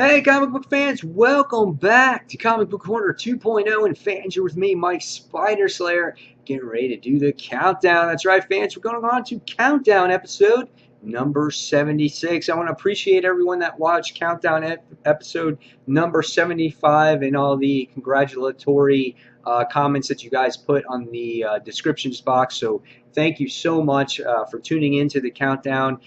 Hey, comic book fans, welcome back to Comic Book Corner 2.0, and fans, you're with me, Mike Spider Slayer, getting ready to do the countdown. That's right, fans, we're going on to countdown episode number 76. I want to appreciate everyone that watched countdown episode number 75 and all the congratulatory comments that you guys put on the descriptions box. So thank you so much for tuning into the countdown.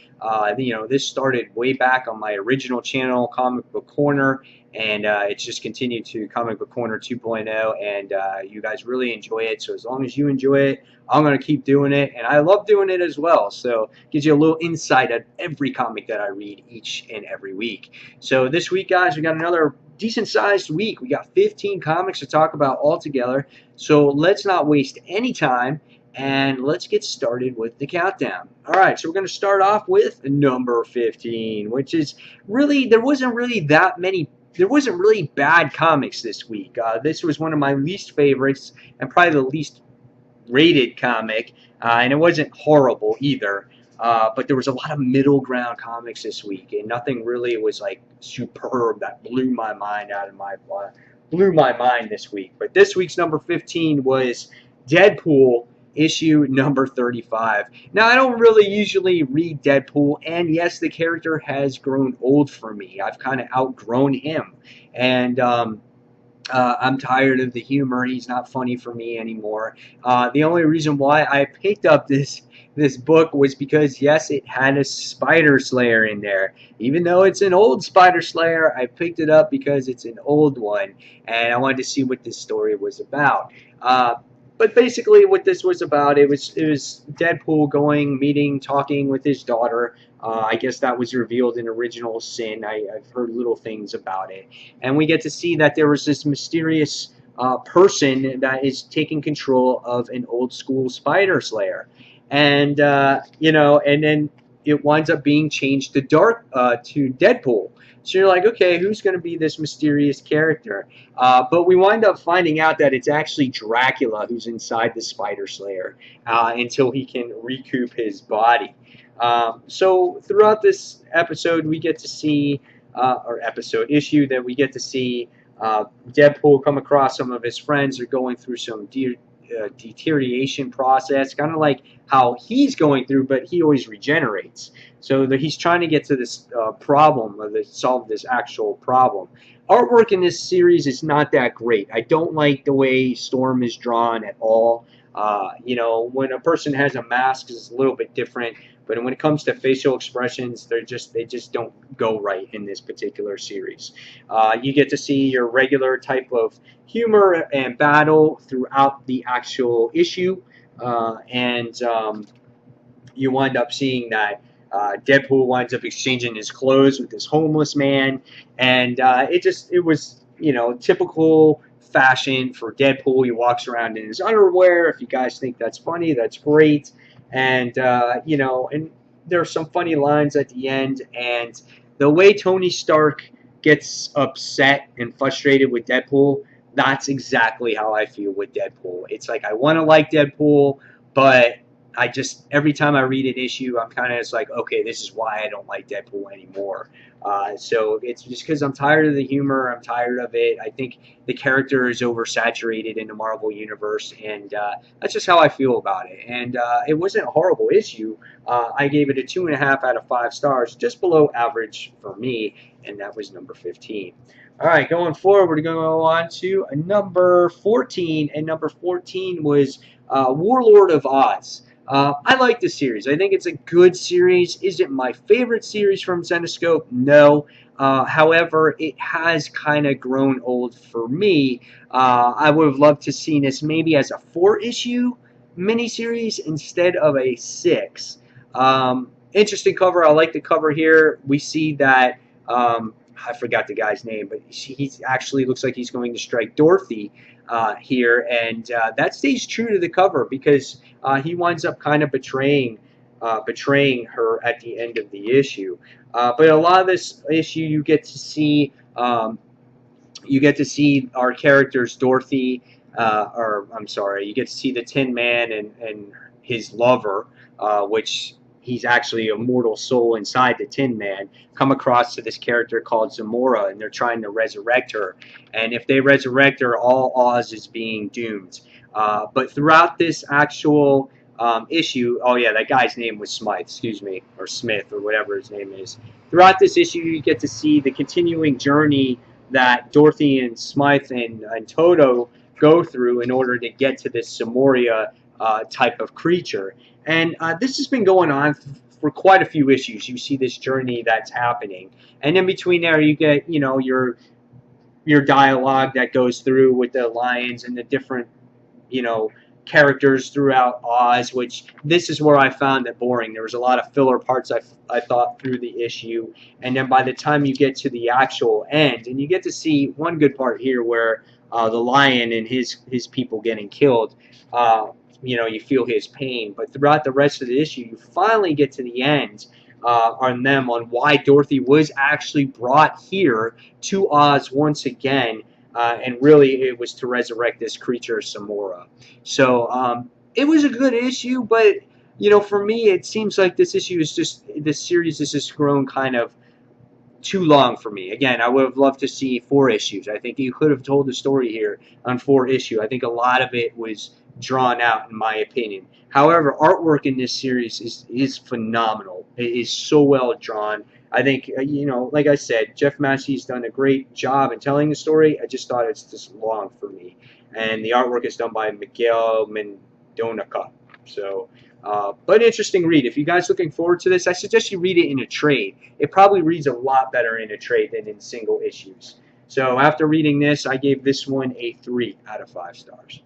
This started way back on my original channel, Comic Book Corner, and it's just continued to Comic Book Corner 2.0, and you guys really enjoy it. So as long as you enjoy it, I'm going to keep doing it, and I love doing it as well. So it gives you a little insight at every comic that I read each and every week. So this week, guys, we got another decent-sized week. We got 15 comics to talk about all together. So let's not waste any time, and let's get started with the countdown. All right, so we're going to start off with number 15, which is really, there wasn't really bad comics this week. This was one of my least favorites and probably the least rated comic, and it wasn't horrible either. But there was a lot of middle ground comics this week, and nothing really was like superb that blew my mind this week. But this week's number 15 was Deadpool issue number 35. Now, I don't really usually read Deadpool, and yes, the character has grown old for me. I've kind of outgrown him, and I'm tired of the humor. He's not funny for me anymore. The only reason why I picked up this book was because, yes, it had a Spider Slayer in there. Even though it's an old Spider Slayer, I picked it up because it's an old one, and I wanted to see what this story was about. But basically, what this was about, it was Deadpool talking with his daughter. I guess that was revealed in Original Sin. I've heard little things about it, and we get to see that there was this mysterious person that is taking control of an old school Spider Slayer, and and then it winds up being changed to Deadpool. So you're like, okay, who's going to be this mysterious character? But we wind up finding out that it's actually Dracula who's inside the Spider Slayer until he can recoup his body. So throughout this episode, we get to see, or episode issue, that we get to see Deadpool come across some of his friends are going through some deterioration process, kind of like how he's going through, but he always regenerates. So he's trying to get to this problem, or to solve this actual problem. Artwork in this series is not that great. I don't like the way Storm is drawn at all. When a person has a mask, it's a little bit different. But when it comes to facial expressions, they just don't go right in this particular series. You get to see your regular type of humor and battle throughout the actual issue, and you wind up seeing that Deadpool winds up exchanging his clothes with this homeless man, and it was typical fashion for Deadpool. He walks around in his underwear. If you guys think that's funny, that's great. And and there's some funny lines at the end, and the way Tony Stark gets upset and frustrated with Deadpool, that's exactly how I feel with Deadpool. It's like I want to like Deadpool, but every time I read an issue, I'm kind of just like, okay, this is why I don't like Deadpool anymore. So it's just because I'm tired of the humor. I'm tired of it. I think the character is oversaturated in the Marvel Universe, and that's just how I feel about it. And it wasn't a horrible issue. I gave it a 2.5 out of 5 stars, just below average for me, and that was number 15. All right, going forward, we're going to go on to number 14, and number 14 was Warlord of Oz. I like this series. I think it's a good series. Is it my favorite series from Zenescope? No. However, it has kind of grown old for me. I would have loved to see this maybe as a 4-issue miniseries instead of a 6. Interesting cover. I like the cover here. We see that I forgot the guy's name, but he actually looks like he's going to strike Dorothy here, and that stays true to the cover because he winds up kind of betraying her at the end of the issue. But a lot of this issue, you get to see our characters, Dorothy, you get to see the Tin Man and his lover, which he's actually a mortal soul inside the Tin Man, come across to this character called Zamora, and they're trying to resurrect her. And if they resurrect her, all Oz is being doomed. But throughout this actual issue, oh yeah, that guy's name was Smythe, excuse me, or Smith, or whatever his name is. Throughout this issue, you get to see the continuing journey that Dorothy and Smythe and Toto go through in order to get to this Samoria type of creature. And this has been going on for quite a few issues. You see this journey that's happening, and in between there, you get your dialogue that goes through with the lions and the different characters throughout Oz, which this is where I found it boring. There was a lot of filler parts I thought through the issue, and then by the time you get to the actual end, and you get to see one good part here where the lion and his people getting killed, you feel his pain. But throughout the rest of the issue, you finally get to the end on why Dorothy was actually brought here to Oz once again. And really, it was to resurrect this creature, Samora. So it was a good issue, but for me, it seems like this series has just grown kind of too long for me. Again, I would have loved to see 4 issues. I think you could have told the story here on 4 issues. I think a lot of it was drawn out, in my opinion. However, artwork in this series is phenomenal. It is so well drawn. I think, like I said, Jeff Massey's done a great job in telling the story. I just thought it's just long for me. And the artwork is done by Miguel Mendonica. So, but interesting read. If you guys looking forward to this, I suggest you read it in a trade. It probably reads a lot better in a trade than in single issues. So after reading this, I gave this one a 3 out of 5 stars.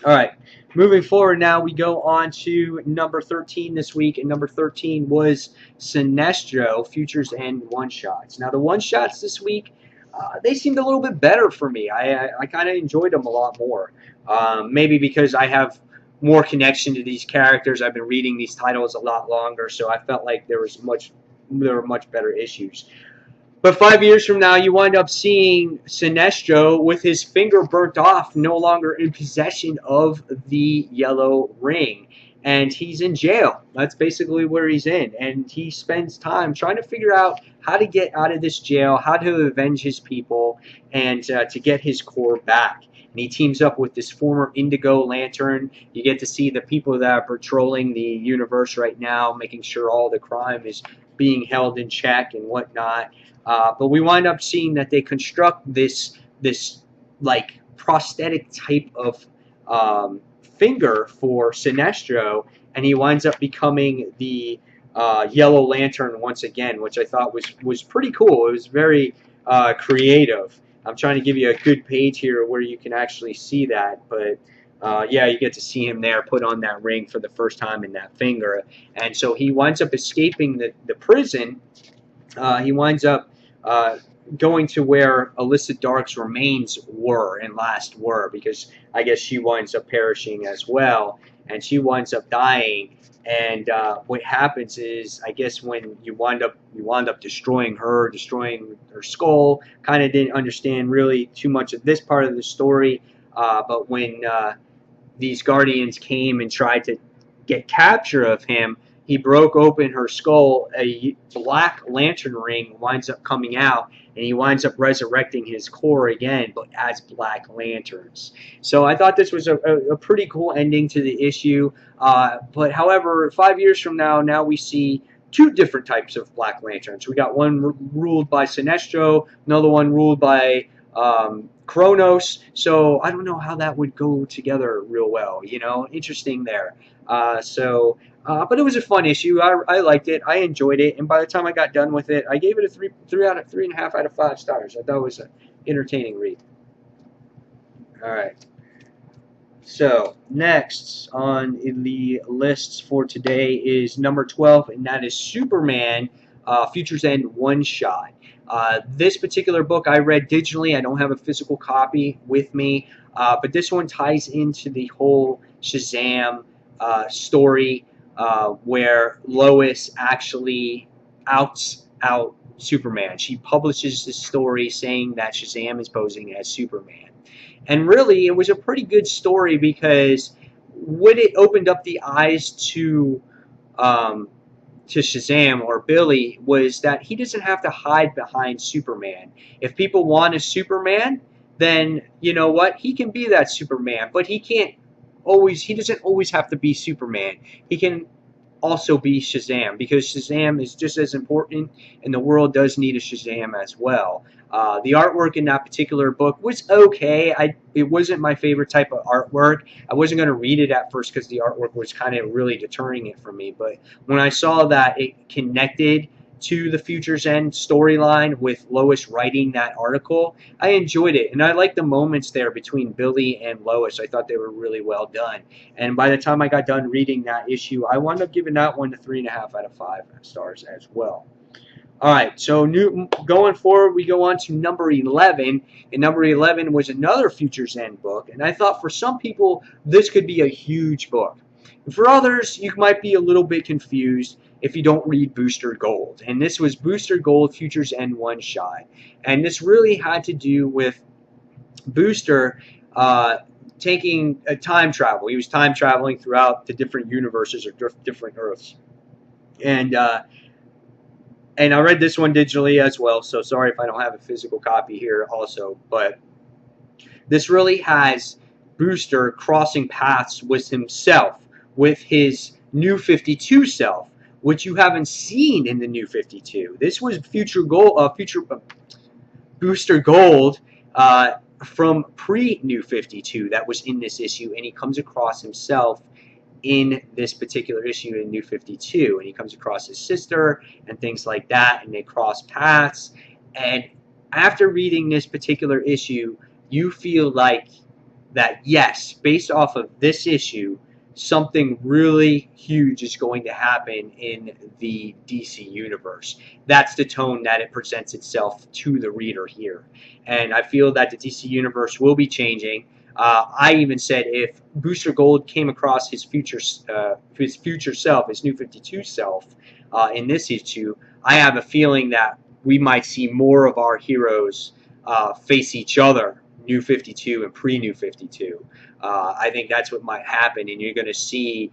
All right, moving forward now, we go on to number 13 this week, and number 13 was Sinestro, Futures End One-Shots. Now, the one-shots this week, they seemed a little bit better for me. I kind of enjoyed them a lot more. Maybe because I have more connection to these characters. I've been reading these titles a lot longer, so I felt like there were much better issues. But 5 years from now, you wind up seeing Sinestro with his finger burnt off, no longer in possession of the yellow ring. And he's in jail. That's basically where he's in. And he spends time trying to figure out how to get out of this jail, how to avenge his people, and to get his core back. And he teams up with this former Indigo Lantern. You get to see the people that are patrolling the universe right now, making sure all the crime is being held in check and whatnot. But we wind up seeing that they construct this like prosthetic type of finger for Sinestro, and he winds up becoming the Yellow Lantern once again, which I thought was pretty cool. It was very creative. I'm trying to give you a good page here where you can actually see that, but yeah, you get to see him there put on that ring for the first time in that finger. And so he winds up escaping the prison. He winds up going to where Alyssa Dark's remains were and last were, because I guess she winds up perishing as well, and she winds up dying. And what happens is, I guess when you wind up destroying her skull. Kind of didn't understand really too much of this part of the story, but when these Guardians came and tried to get capture of him, he broke open her skull. A black lantern ring winds up coming out, and he winds up resurrecting his core again, but as Black Lanterns. So I thought this was a pretty cool ending to the issue. But however, 5 years from now we see 2 different types of Black Lanterns. We got one ruled by Sinestro, another one ruled by Kronos. So I don't know how that would go together real well. Interesting there. But it was a fun issue. I liked it. I enjoyed it. And by the time I got done with it, I gave it a 3.5 out of 5 stars. I thought it was an entertaining read. All right. So next on the lists for today is number 12, and that is Superman, Futures End One Shot. This particular book I read digitally. I don't have a physical copy with me, but this one ties into the whole Shazam story, where Lois actually outs out Superman. She publishes this story saying that Shazam is posing as Superman. And really, it was a pretty good story, because what it opened up the eyes to um, to Shazam or Billy was that he doesn't have to hide behind Superman. If people want a Superman, then you know what? He can be that Superman, but he doesn't always have to be Superman. He can also be Shazam because Shazam is just as important, and the world does need a Shazam as well. The artwork in that particular book was okay. It wasn't my favorite type of artwork. I wasn't going to read it at first because the artwork was kind of really deterring it from me. But when I saw that it connected to the Future's End storyline with Lois writing that article, I enjoyed it, and I liked the moments there between Billy and Lois. I thought they were really well done. And by the time I got done reading that issue, I wound up giving that one to 3.5 out of 5 stars as well. All right, so going forward, we go on to number 11. And number 11 was another Future's End book. And I thought for some people, this could be a huge book. And for others, you might be a little bit confused if you don't read Booster Gold. And this was Booster Gold Future's End one shot. And this really had to do with Booster taking a time travel. He was time traveling throughout the different universes or different Earths. And I read this one digitally as well, so sorry if I don't have a physical copy here also. But this really has Booster crossing paths with himself, with his New 52 self, which you haven't seen in the New 52. This was Booster Gold from pre-New 52 that was in this issue, and he comes across himself in this particular issue in New 52, and he comes across his sister and things like that, and they cross paths. And after reading this particular issue, you feel like that, yes, based off of this issue, something really huge is going to happen in the DC universe. That's the tone that it presents itself to the reader here. And I feel that the DC universe will be changing. I even said if Booster Gold came across his future self, his New 52 self, in this issue, I have a feeling that we might see more of our heroes face each other, New 52 and pre-New 52. I think that's what might happen, and you're going to see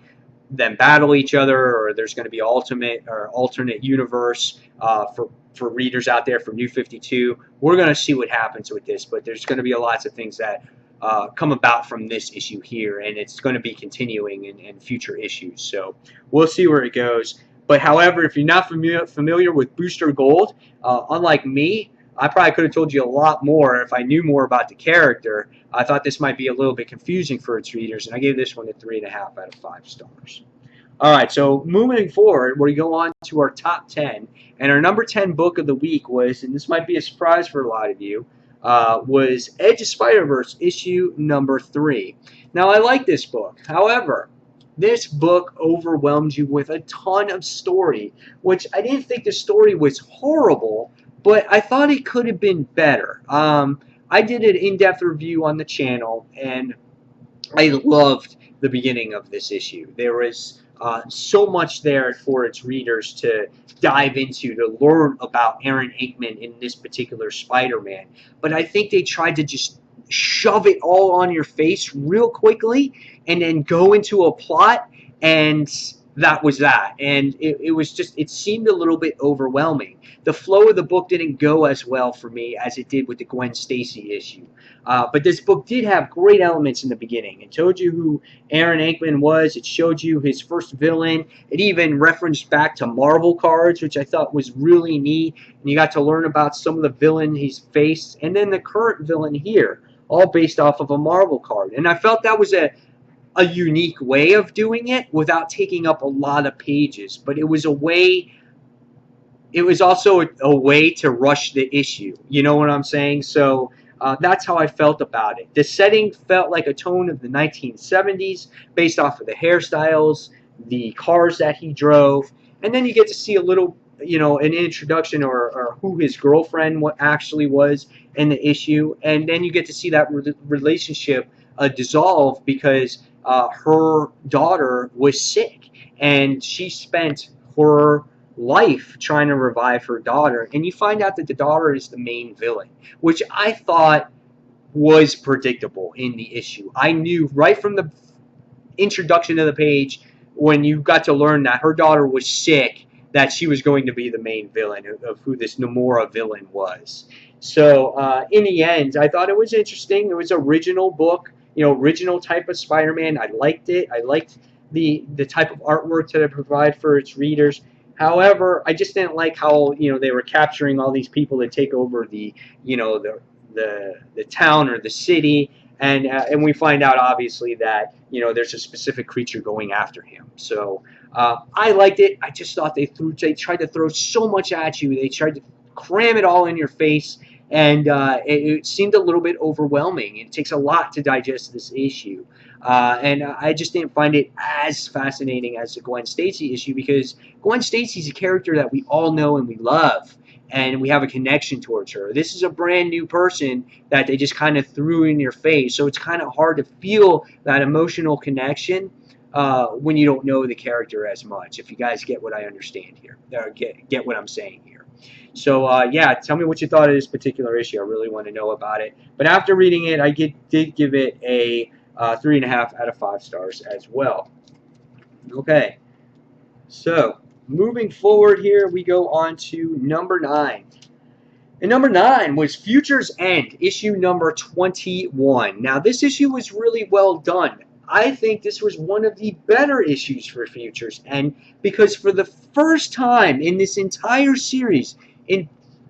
them battle each other, or there's going to be alternate universe for readers out there for New 52. We're going to see what happens with this, but there's going to be lots of things that come about from this issue here, and it's going to be continuing in future issues. So we'll see where it goes. But however, if you're not familiar with Booster Gold, unlike me, I probably could have told you a lot more if I knew more about the character. I thought this might be a little bit confusing for its readers, and I gave this one a 3.5 out of 5 stars. All right, so moving forward, we go on to our top 10, and our number 10 book of the week was, and this might be a surprise for a lot of you, was Edge of Spider-Verse issue number 3. Now, I like this book. However, this book overwhelmed you with a ton of story, which I didn't think the story was horrible, but I thought it could have been better. I did an in-depth review on the channel, and I loved the beginning of this issue. There was so much there for its readers to dive into, to learn about Aaron Aikman in this particular Spider-Man. But I think they tried to just shove it all on your face real quickly and then go into a plot, and that was that. And it seemed a little bit overwhelming. The flow of the book didn't go as well for me as it did with the Gwen Stacy issue. But this book did have great elements in the beginning. It told you who Aaron Aikman was. It showed you his first villain. It even referenced back to Marvel cards, which I thought was really neat. And you got to learn about some of the villain he's faced, and then the current villain here, all based off of a Marvel card. And I felt that was a unique way of doing it without taking up a lot of pages. But it was also a way to rush the issue. You know what I'm saying? So that's how I felt about it. The setting felt like a tone of the 1970s based off of the hairstyles, the cars that he drove, and then you get to see a little, an introduction or who his girlfriend actually was in the issue, and then you get to see that relationship dissolve because her daughter was sick, and she spent her life trying to revive her daughter, and you find out that the daughter is the main villain, which I thought was predictable in the issue. I knew right from the introduction of the page when you got to learn that her daughter was sick, that she was going to be the main villain of who this Nomura villain was. So in the end, I thought it was interesting. It was an original book, original type of Spider-Man. I liked it. I liked the type of artwork that it provide for its readers. However, I just didn't like how they were capturing all these people to take over the town or the city, and we find out obviously that there's a specific creature going after him. So I liked it. I just thought they tried to throw so much at you. They tried to cram it all in your face, and it seemed a little bit overwhelming. It takes a lot to digest this issue. And I just didn't find it as fascinating as the Gwen Stacy issue, because Gwen Stacy's a character that we all know and we love, and we have a connection towards her. This is a brand new person that they just kind of threw in your face, so it's kind of hard to feel that emotional connection when you don't know the character as much. If you guys get what I understand here, or get what I'm saying here. So yeah, tell me what you thought of this particular issue. I really want to know about it. But after reading it, I did give it a 3.5 out of 5 stars as well. Okay, so moving forward here, we go on to number 9. And number 9 was Future's End, issue number 21. Now, this issue was really well done. I think this was one of the better issues for Future's End, because for the first time in this entire series,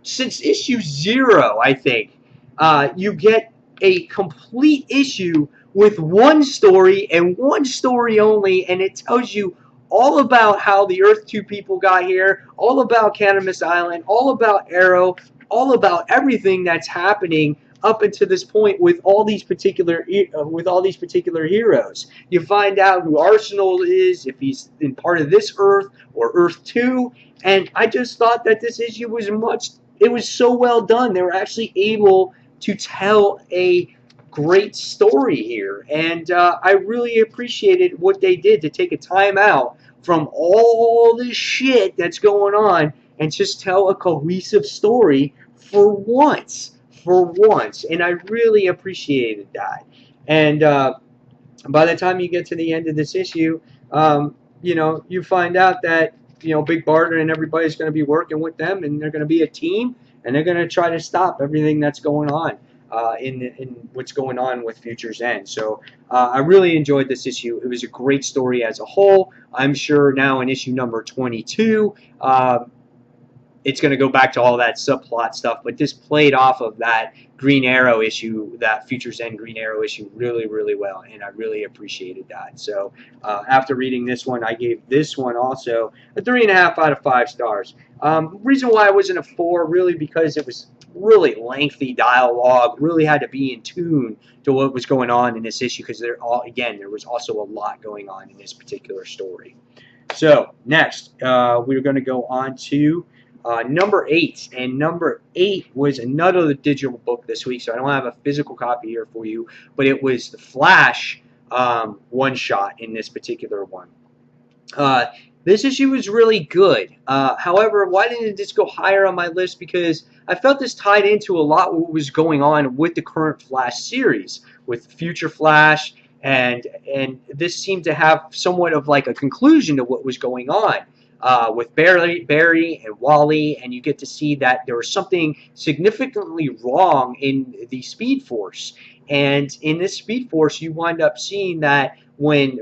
since issue 0, I think, you get a complete issue with one story and one story only, and it tells you all about how the Earth 2 people got here, all about Cannabis Island, all about Arrow, all about everything that's happening up until this point with all these particular heroes. You find out who Arsenal is, if he's in part of this Earth or Earth 2, and I just thought that this issue was so well done. They were actually able to tell a great story here, and I really appreciated what they did to take a time out from all this shit that's going on and just tell a cohesive story for once, and I really appreciated that. And by the time you get to the end of this issue, you find out that Big Barter and everybody's going to be working with them, and they're going to be a team, and they're going to try to stop everything that's going on in what's going on with Future's End. So I really enjoyed this issue. It was a great story as a whole. I'm sure now in issue number 22, it's going to go back to all that subplot stuff, but this played off of that Green Arrow issue, that Future's End Green Arrow issue, really, really well, and I really appreciated that. So after reading this one, I gave this one also a 3.5 out of 5 stars. Reason why I wasn't a 4, really, because it was really lengthy dialogue, really had to be in tune to what was going on in this issue, because there was also a lot going on in this particular story. So next, we're going to go on to number 8, and number 8 was another digital book this week, so I don't have a physical copy here for you, but it was the Flash one-shot in this particular one. This issue was really good. However, why didn't this go higher on my list? Because I felt this tied into a lot of what was going on with the current Flash series, with Future Flash, and this seemed to have somewhat of like a conclusion to what was going on. With Barry and Wally, and you get to see that there was something significantly wrong in the Speed Force. And in this Speed Force, you wind up seeing that when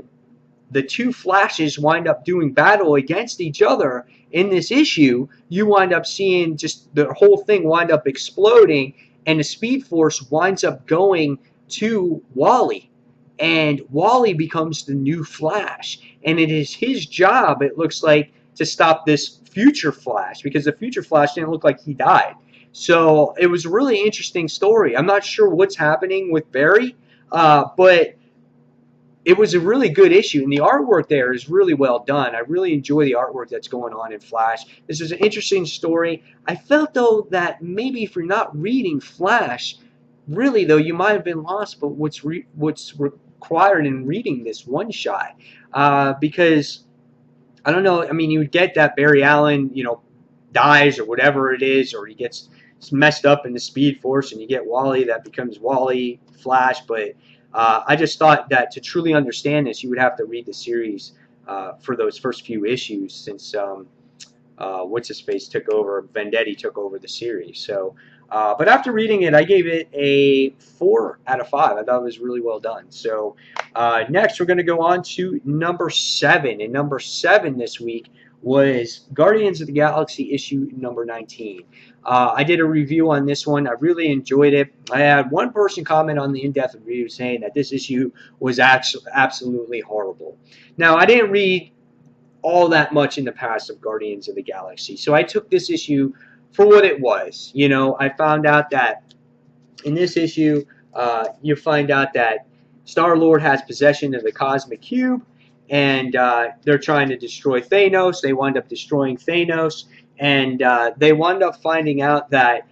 the two Flashes wind up doing battle against each other in this issue, you wind up seeing just the whole thing wind up exploding, and the Speed Force winds up going to Wally. And Wally becomes the new Flash. And it is his job, it looks like, to stop this Future Flash, because the Future Flash didn't look like he died. So it was a really interesting story. I'm not sure what's happening with Barry, but it was a really good issue, and the artwork there is really well done. I really enjoy the artwork that's going on in Flash. This is an interesting story. I felt, though, that maybe if you're not reading Flash, really, though, you might have been lost, but what's required in reading this one-shot, because I don't know. I mean, you would get that Barry Allen, dies or whatever it is, or he gets messed up in the Speed Force, and you get Wally that becomes Wally Flash. But I just thought that to truly understand this, you would have to read the series for those first few issues since what's his face took over, Vendetti took over the series. So, but after reading it, I gave it a 4 out of 5. I thought it was really well done. So, next we're going to go on to number 7, and number 7 this week was Guardians of the Galaxy issue number 19. I did a review on this one. I really enjoyed it. I had one person comment on the in-depth review saying that this issue was absolutely horrible. Now, I didn't read all that much in the past of Guardians of the Galaxy, so I took this issue for what it was. You know, I found out that in this issue, you find out that Star-Lord has possession of the Cosmic Cube, and they're trying to destroy Thanos. They wind up destroying Thanos, and they wind up finding out that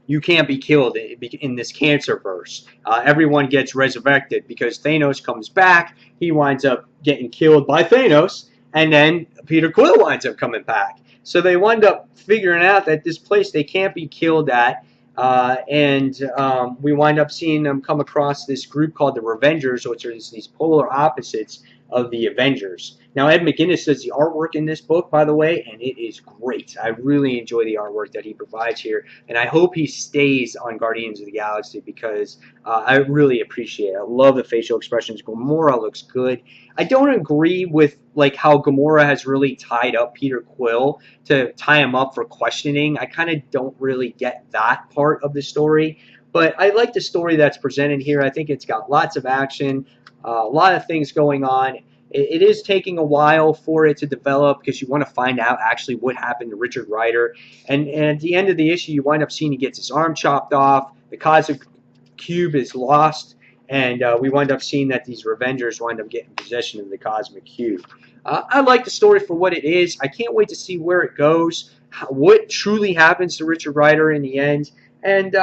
you can't be killed in this cancer verse. Everyone gets resurrected because Thanos comes back. He winds up getting killed by Thanos, and then Peter Quill winds up coming back. So they wind up figuring out that this place they can't be killed at, and we wind up seeing them come across this group called the Revengers, which are these polar opposites of the Avengers. Now, Ed McGuinness does the artwork in this book, by the way, and it is great. I really enjoy the artwork that he provides here, and I hope he stays on Guardians of the Galaxy because I really appreciate it. I love the facial expressions. Gamora looks good. I don't agree with like how Gamora has really tied up Peter Quill to tie him up for questioning. I kind of don't really get that part of the story, but I like the story that's presented here. I think it's got lots of action, a lot of things going on. It is taking a while for it to develop because you want to find out actually what happened to Richard Rider. And at the end of the issue, you wind up seeing he gets his arm chopped off. The Cosmic Cube is lost. And we wind up seeing that these Revengers wind up getting possession of the Cosmic Cube. I like the story for what it is. I can't wait to see where it goes, what truly happens to Richard Rider in the end. And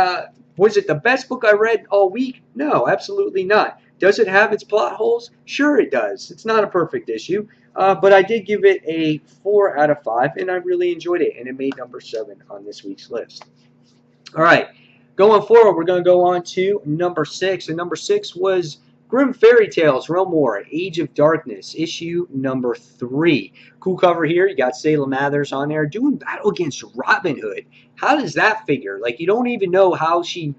was it the best book I read all week? No, absolutely not. Does it have its plot holes? Sure it does. It's not a perfect issue, but I did give it a 4 out of 5, and I really enjoyed it, and it made number 7 on this week's list. All right, going forward, we're going to go on to number 6, and number 6 was Grim Fairy Tales, Realm War, Age of Darkness, issue number 3. Cool cover here. You got Selah Mathers on there doing battle against Robin Hood. How does that figure? Like, you don't even know how she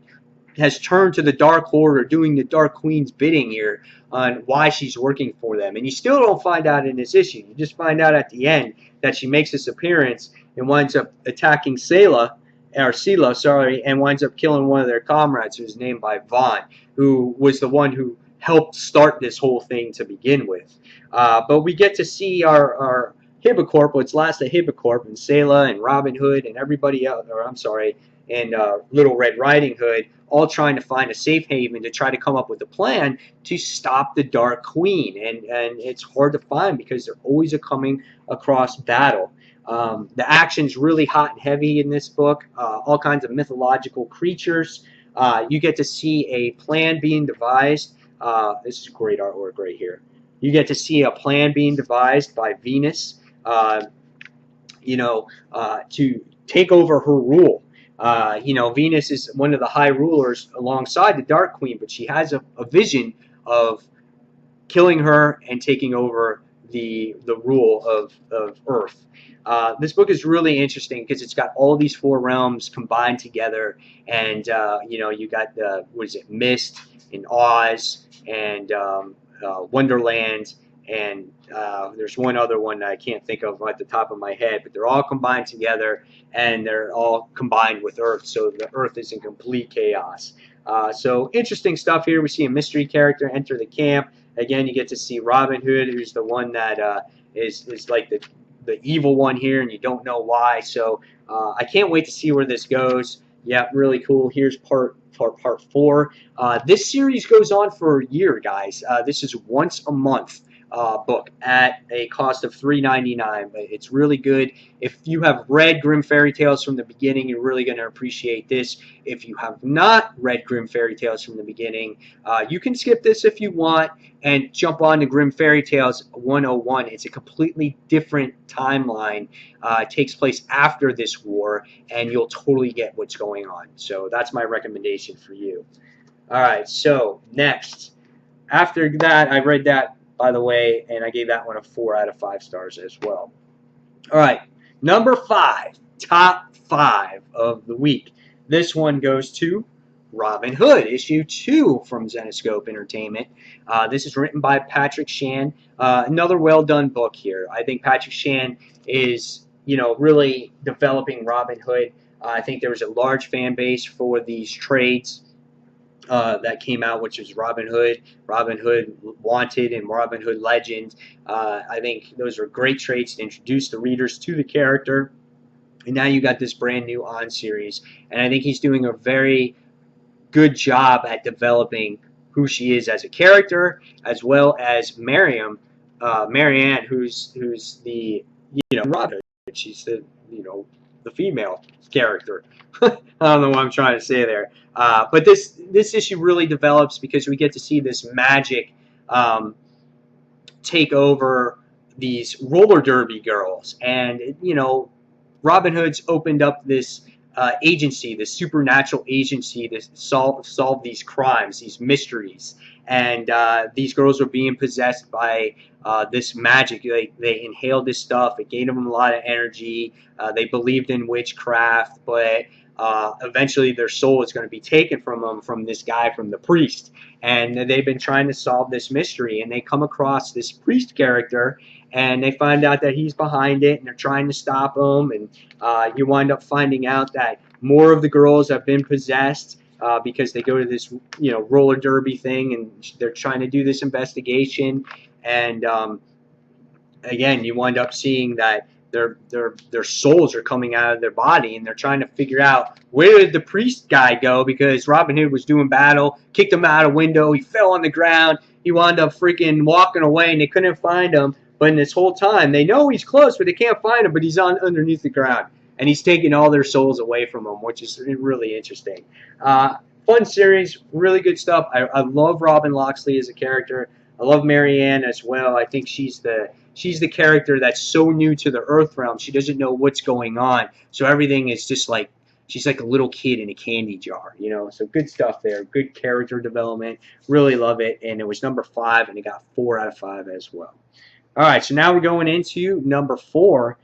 has turned to the Dark Lord or doing the Dark Queen's bidding here on why she's working for them. And you still don't find out in this issue. You just find out at the end that she makes this appearance and winds up attacking Selah, and winds up killing one of their comrades who's named by Vaughn, who was the one who helped start this whole thing to begin with. But we get to see our Hibicorp, what's last of Hibicorp, and Selah and Robin Hood and everybody else, and Little Red Riding Hood, all trying to find a safe haven to try to come up with a plan to stop the Dark Queen. And it's hard to find because they're always coming across battle. The action's really hot and heavy in this book. All kinds of mythological creatures. You get to see a plan being devised. This is great artwork right here. You get to see a plan being devised by Venus, to take over her rule. Venus is one of the high rulers alongside the Dark Queen, but she has a vision of killing her and taking over the rule of Earth. This book is really interesting because it's got all these 4 realms combined together, and you got Mist and Oz and Wonderland, and there's one other one that I can't think of at the top of my head, but they're all combined together, and they're all combined with Earth, so the Earth is in complete chaos. So interesting stuff here. We see a mystery character enter the camp. Again, you get to see Robin Hood, who's the one that is like the evil one here, and you don't know why. So I can't wait to see where this goes. Yeah, really cool. Here's part 4. This series goes on for a year, guys. This is once a month book at a cost of $3.99. But it's really good. If you have read Grim Fairy Tales from the beginning, you're really going to appreciate this. If you have not read Grim Fairy Tales from the beginning, you can skip this if you want and jump on to Grim Fairy Tales 101. It's a completely different timeline. It takes place after this war, and you'll totally get what's going on. So that's my recommendation for you. All right, so next. After that, I read that by the way, and I gave that one a 4 out of 5 stars as well. All right, number 5, top 5 of the week. This one goes to Robin Hood, issue 2 from Zenescope Entertainment. This is written by Patrick Shan. Another well-done book here. I think Patrick Shan is, really developing Robin Hood. I think there was a large fan base for these trades that came out, which is Robin Hood Wanted, and Robin Hood Legend. I think those are great traits to introduce the readers to the character. And now you got this brand new On series, and I think he's doing a very good job at developing who she is as a character, as well as Marianne, who's the Robin. She's the female character. I don't know what I'm trying to say there. But this issue really develops because we get to see this magic take over these roller derby girls, and Robin Hood's opened up this agency, this supernatural agency, to solve these crimes, these mysteries. And these girls were being possessed by this magic. They inhaled this stuff. It gave them a lot of energy. They believed in witchcraft, but eventually their soul is going to be taken from them, from this guy, from the priest. And they've been trying to solve this mystery, and they come across this priest character, and they find out that he's behind it, and they're trying to stop him. And you wind up finding out that more of the girls have been possessed because they go to this roller derby thing, and they're trying to do this investigation. And again, you wind up seeing that their souls are coming out of their body, and they're trying to figure out, where did the priest guy go? Because Robin Hood was doing battle, kicked him out a window, he fell on the ground, he wound up freaking walking away, and they couldn't find him. But in this whole time, they know he's close, but they can't find him, but he's underneath the ground, and he's taking all their souls away from them, which is really interesting. Fun series, really good stuff. I love Robin Loxley as a character. I love Marianne as well. I think she's the character that's so new to the Earth realm. She doesn't know what's going on, so everything is just like she's like a little kid in a candy jar, So good stuff there. Good character development. Really love it. And it was number 5, and it got 4 out of 5 as well. All right, so now we're going into number 4.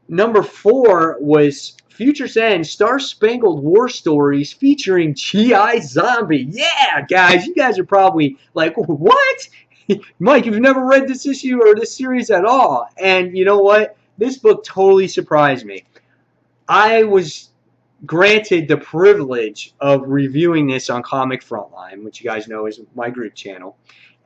Number 4 was Future's End Star Spangled War Stories featuring G.I. Zombie. Yeah, guys, you guys are probably like, what? Mike, you've never read this issue or this series at all. And you know what? This book totally surprised me. I was granted the privilege of reviewing this on Comic Frontline, which you guys know is my group channel.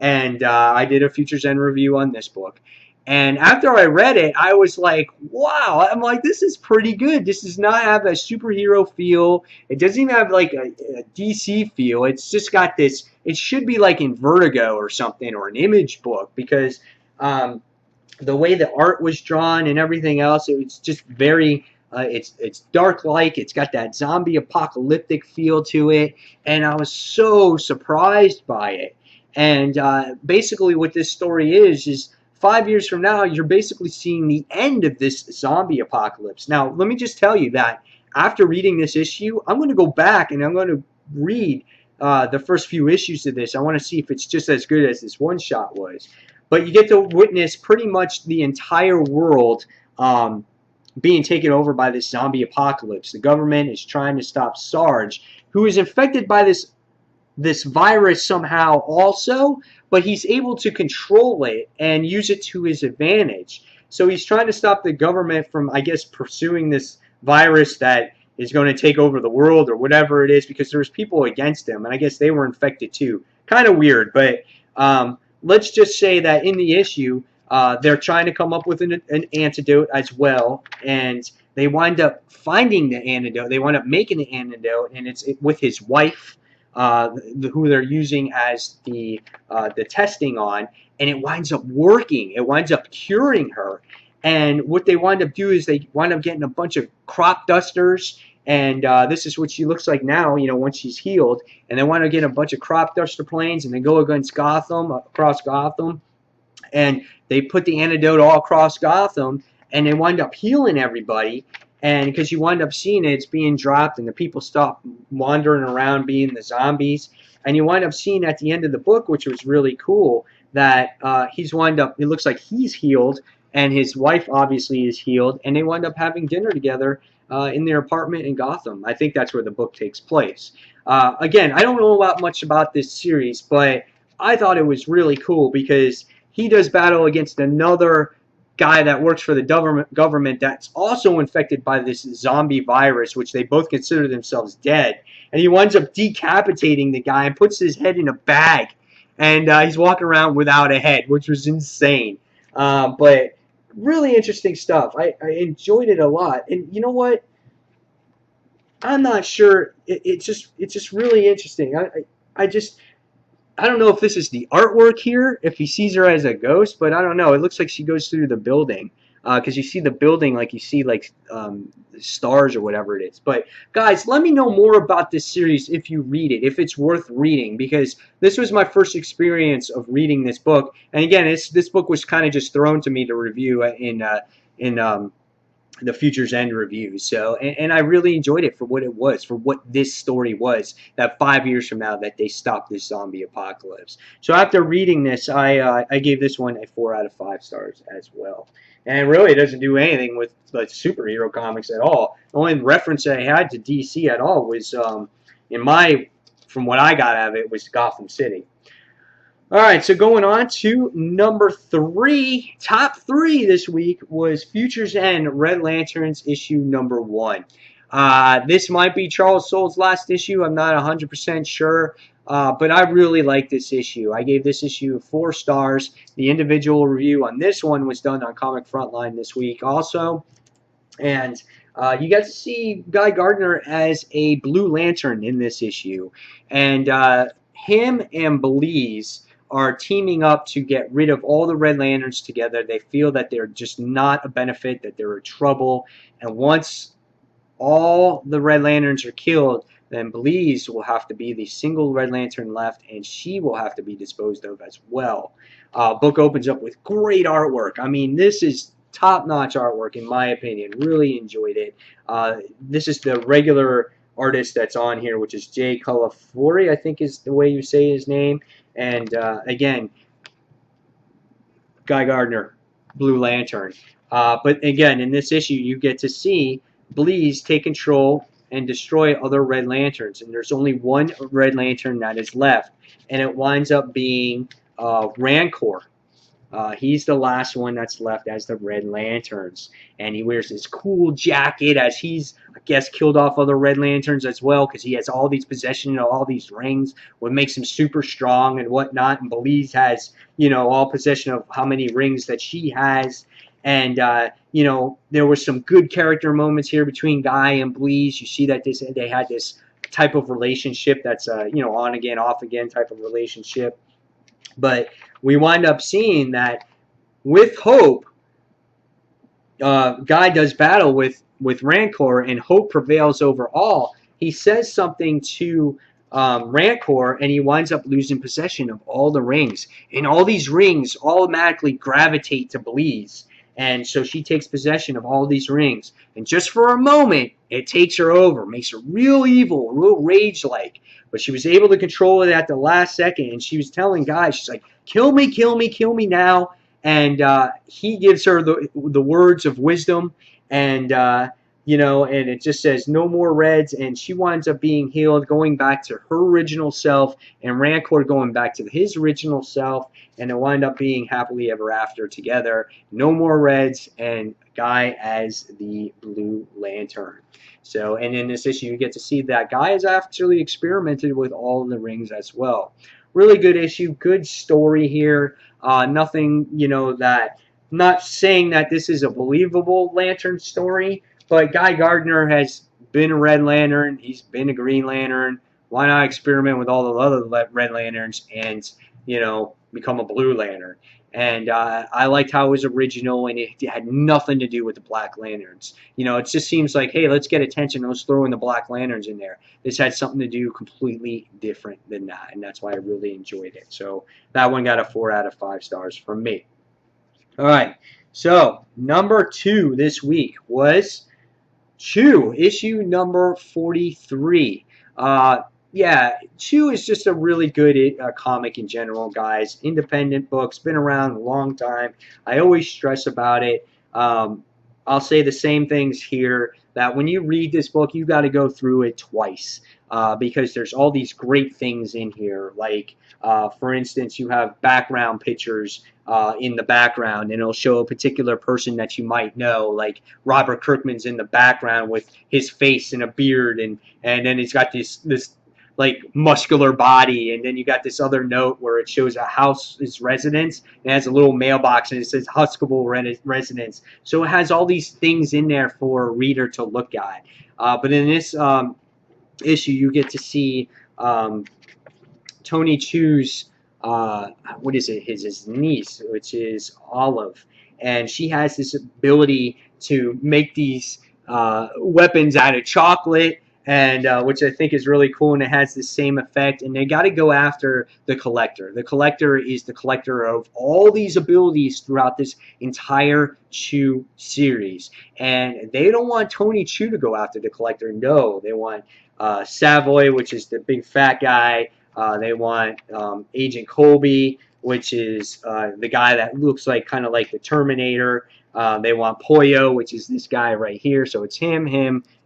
And I did a Future's End review on this book. And after I read it, I was like, wow. I'm like, this is pretty good. This does not have a superhero feel. It doesn't even have like a DC feel. It's just got this, it should be like in Vertigo or something, or an Image book, because the way the art was drawn and everything else, it's just very, it's dark-like. It's got that zombie apocalyptic feel to it. And I was so surprised by it. And basically what this story is 5 years from now, you're basically seeing the end of this zombie apocalypse. Now, let me just tell you that after reading this issue, I'm going to go back and I'm going to read the first few issues of this. I want to see if it's just as good as this one-shot was. But you get to witness pretty much the entire world being taken over by this zombie apocalypse. The government is trying to stop Sarge, who is infected by this virus somehow also, but he's able to control it and use it to his advantage. So he's trying to stop the government from, I guess, pursuing this virus that is going to take over the world or whatever it is, because there's people against him, and I guess they were infected too. Kind of weird, but let's just say that in the issue, they're trying to come up with an antidote as well, and they wind up finding the antidote. They wind up making the antidote, and it's with his wife, who they're using as the testing on, and it winds up working. It winds up curing her. And what they wind up doing is they wind up getting a bunch of crop dusters, and this is what she looks like now, once she's healed. And they wind up getting a bunch of crop duster planes, and they go against Gotham, across Gotham, and they put the antidote all across Gotham, and they wind up healing everybody. And because you wind up seeing it's being dropped, and the people stop wandering around being the zombies. And you wind up seeing at the end of the book, which was really cool, that he's wind up. It looks like he's healed, and his wife obviously is healed, and they wind up having dinner together in their apartment in Gotham. I think that's where the book takes place. Again, I don't know much about this series, but I thought it was really cool because he does battle against another guy that works for the government that's also infected by this zombie virus, which they both consider themselves dead. And he winds up decapitating the guy and puts his head in a bag. And he's walking around without a head, which was insane. But really interesting stuff. I enjoyed it a lot. And you know what? I'm not sure. It's just really interesting. I don't know if this is the artwork here, if he sees her as a ghost, but I don't know. It looks like she goes through the building because you see the building like you see like stars or whatever it is. But guys, let me know more about this series if you read it, if it's worth reading, because this was my first experience of reading this book. And again, this book was kind of just thrown to me to review in the Future's End review. So, and I really enjoyed it for what it was, for what this story was, that 5 years from now that they stopped this zombie apocalypse. So after reading this, I gave this one a 4 out of 5 stars as well. And really, it doesn't do anything with like superhero comics at all. The only reference I had to DC at all was, from what I got out of it, was Gotham City. All right, so going on to number 3, top 3 this week was Future's End Red Lanterns issue number 1. This might be Charles Soule's last issue. I'm not 100% sure, but I really like this issue. I gave this issue 4 stars. The individual review on this one was done on Comic Frontline this week also. And you get to see Guy Gardner as a Blue Lantern in this issue. And him and Belize are teaming up to get rid of all the Red Lanterns together. They feel that they're just not a benefit, that they're a trouble. And once all the Red Lanterns are killed, then Belize will have to be the single Red Lantern left, and she will have to be disposed of as well. Book opens up with great artwork. I mean, this is top-notch artwork in my opinion. Really enjoyed it. This is the regular artist that's on here, which is Jay Calafori, I think is the way you say his name. And again, Guy Gardner, Blue Lantern. But again, in this issue, you get to see Belize take control and destroy other Red Lanterns. And there's only one Red Lantern that is left. And it winds up being Rancor. He's the last one that's left as the Red Lanterns. And he wears this cool jacket as he's, I guess, killed off other Red Lanterns as well, because he has all these possession of all these rings, what makes him super strong and whatnot. And Belize has, all possession of how many rings that she has. And, there were some good character moments here between Guy and Belize. You see that they had this type of relationship that's, on again, off again type of relationship. But we wind up seeing that with Hope, Guy does battle with Rancor, and Hope prevails over all. He says something to Rancor, and he winds up losing possession of all the rings. And all these rings automatically gravitate to Belize. And so she takes possession of all these rings. And just for a moment, it takes her over, makes her real evil, real rage-like. But she was able to control it at the last second. And she was telling Guy, she's like, kill me, kill me, kill me now. And he gives her the words of wisdom. And, and it just says, no more Reds. And she winds up being healed, going back to her original self. And Rancor going back to his original self. And it wind up being happily ever after together. No more Reds, and Guy as the Blue Lantern. So, and in this issue, you get to see that Guy has actually experimented with all of the rings as well. Really good issue, good story here. Nothing, not saying that this is a believable Lantern story, but Guy Gardner has been a Red Lantern. He's been a Green Lantern. Why not experiment with all the other Red Lanterns and, become a Blue Lantern? And I liked how it was original, and it had nothing to do with the Black Lanterns. It just seems like, hey, let's get attention. Let's throw in the Black Lanterns in there. This had something to do completely different than that, and that's why I really enjoyed it. So that one got a 4 out of 5 stars from me. All right, so number 2 this week was Chew, issue number 43. Yeah, Chew is just a really good comic in general, guys. Independent books, been around a long time. I always stress about it. Um, I'll say the same things here, that when you read this book, you got to go through it twice, because there's all these great things in here. Like, for instance, you have background pictures in the background, and it'll show a particular person that you might know. Like Robert Kirkman's in the background with his face and a beard, and then he's got this like muscular body, and then you got this other note where it shows a house, his residence, and it has a little mailbox, and it says Huskable residence. So it has all these things in there for a reader to look at. But in this issue, you get to see Tony Chu's what is it? His niece, which is Olive, and she has this ability to make these weapons out of chocolate, and which I think is really cool, and it has the same effect. And they got to go after the Collector. The Collector is the collector of all these abilities throughout this entire Chu series, and they don't want Tony Chu to go after the Collector. No, they want Savoy, which is the big fat guy. They want Agent Colby, which is the guy that looks like kind of like the Terminator. They want Pollo, which is this guy right here. So it's him,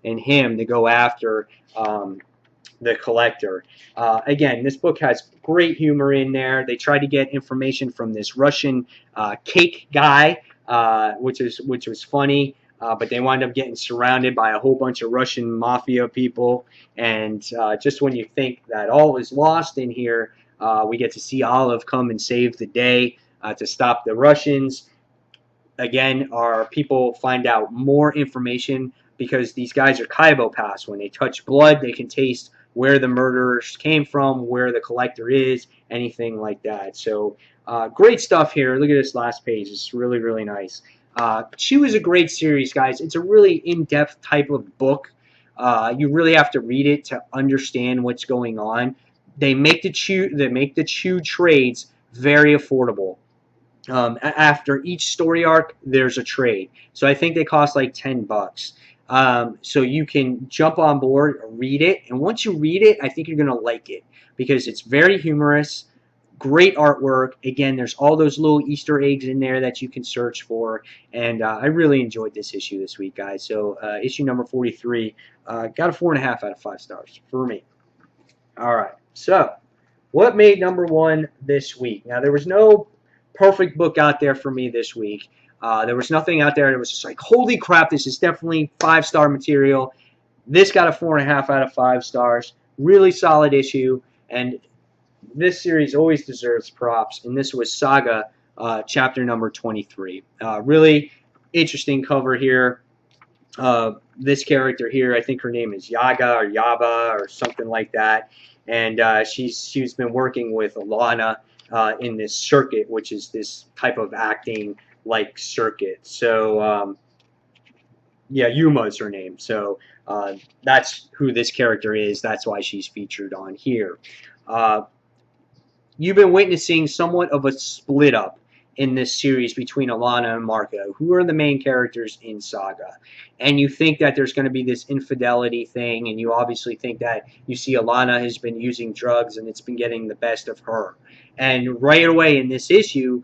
and him to go after the Collector. Again, this book has great humor in there. They try to get information from this Russian cake guy, which was funny. But they wind up getting surrounded by a whole bunch of Russian mafia people. And just when you think that all is lost in here, we get to see Olive come and save the day to stop the Russians. Again, our people find out more information because these guys are Kaibopaths. When they touch blood, they can taste where the murderers came from, where the Collector is, anything like that. So great stuff here. Look at this last page. It's really, really nice. Chew is a great series, guys. It's a really in-depth type of book. You really have to read it to understand what's going on. They make the Chew trades very affordable. After each story arc, there's a trade. So I think they cost like $10. So you can jump on board, read it, and once you read it, I think you're gonna like it because it's very humorous, great artwork. Again, there's all those little Easter eggs in there that you can search for, and I really enjoyed this issue this week, guys. So issue number 43 got a 4.5 out of 5 stars for me. All right, so what made number one this week? Now there was no perfect book out there for me this week. There was nothing out there that was just like, holy crap, this is definitely 5-star material. This got a 4.5 out of 5 stars. Really solid issue, and this series always deserves props. And this was Saga, chapter number 23. Really interesting cover here. This character here, I think her name is Yaga or Yaba or something like that, and she's been working with Alana in this circuit, which is this type of acting like circuit. So yeah, Yuma is her name. So that's who this character is. That's why she's featured on here. You've been witnessing somewhat of a split up in this series between Alana and Marco, who are the main characters in Saga. And you think that there's going to be this infidelity thing, and you obviously think that you see Alana has been using drugs and it's been getting the best of her. And right away in this issue,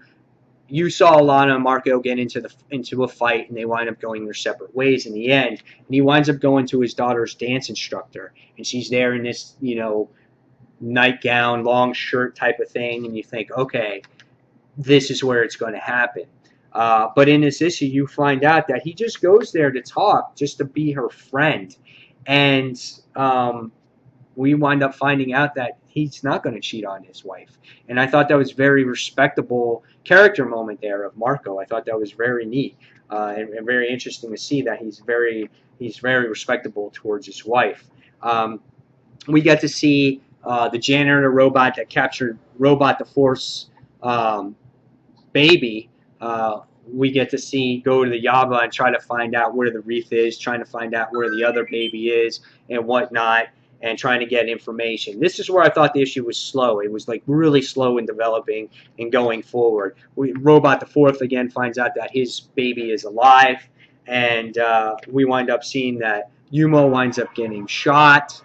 you saw Alana and Marco get into a fight, and they wind up going their separate ways in the end. And he winds up going to his daughter's dance instructor, and she's there in this, nightgown, long shirt type of thing, and you think, okay, this is where it's going to happen. But in this issue, you find out that he just goes there to talk, just to be her friend. And we wind up finding out that he's not going to cheat on his wife. And I thought that was very respectable character moment there of Marco. I thought that was very neat and very interesting to see that he's very respectable towards his wife. We get to see the janitor robot that captured Robot the Force baby. We get to see go to the Yaba and try to find out where the wreath is, trying to find out where the other baby is and whatnot, and trying to get information. This is where I thought the issue was slow. It was like really slow in developing and going forward. Robot the Fourth again finds out that his baby is alive, and we wind up seeing that Yumo winds up getting shot.